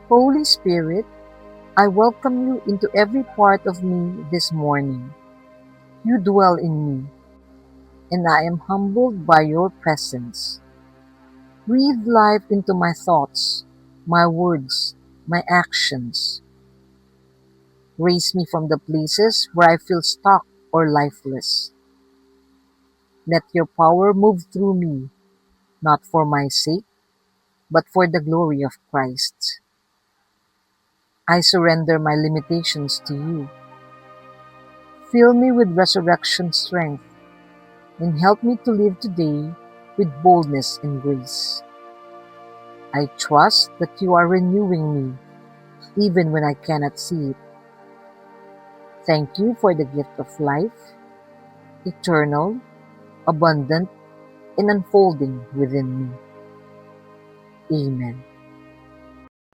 Holy Spirit, I welcome you into every part of me this morning. You dwell in me, and I am humbled by your presence. Breathe life into my thoughts, my words, my actions. Raise me from the places where I feel stuck or lifeless. Let your power move through me, not for my sake, but for the glory of Christ. I surrender my limitations to you. Fill me with resurrection strength and help me to live today with boldness and grace. I trust that you are renewing me even when I cannot see it. Thank you for the gift of life, eternal, abundant, and unfolding within me. Amen.